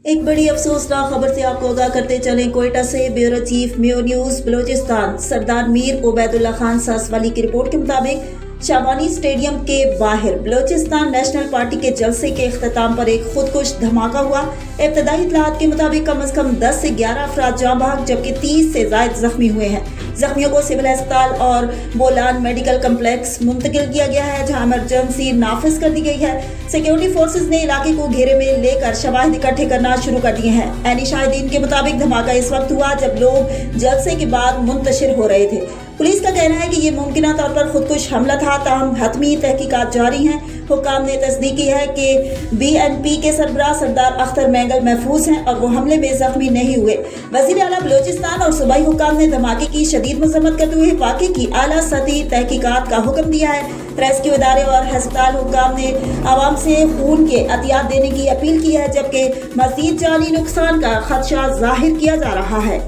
एक बड़ी अफसोसनाक खबर से आपको आगाह करते चलें। कोयटा से bureau chief Mayo news Balochistan Sardar Mir Ubaidullah Khan Saswali की रिपोर्ट के मुताबिक शाबानी स्टेडियम के बाहर बलोचिस्तान नेशनल पार्टी के जलसे के इख्तिताम पर एक खुदकुश धमाका हुआ। इब्तदाई इत्तलात के मुताबिक कम से कम 10 से 11 अफराद जाँ भाग जबकि 30 से ज्यादा जख्मी हुए हैं। जख्मियों को सिविल अस्पताल और बोलान मेडिकल कम्प्लेक्स मुंतकिल किया गया है, जहां इमरजेंसी नाफिज कर दी गई है। सिक्योरिटी फोर्सेज ने इलाके को घेरे में लेकर शवाहिद इकट्ठे करना शुरू कर दिए हैं। ऐनी शाहिदीन के मुताबिक धमाका इस वक्त हुआ जब लोग जलसे के बाद मुंतशिर हो रहे थे। पुलिस का कहना है कि ये मुमकिना तौर पर खुदकुश हमला था, ताहम हतमी तहकीकात जारी हैं। हुक्काम ने तस्दीक की है कि BNP के सरबराह सरदार अख्तर मैंगल महफूज हैं और वो हमले में जख्मी नहीं हुए। वजीर आला बलोचिस्तान और सूबाई हुक्काम ने धमाके की शदीद मजम्मत करते हुए वाक़े की आला सतही तहकीकात का हुक्म दिया है। रेस्क्यू इदारे और अस्पताल हुक्काम ने आवाम से खून के अतियात देने की अपील की है, जबकि मज़ीद जानी नुकसान का खदशा जाहिर किया जा रहा है।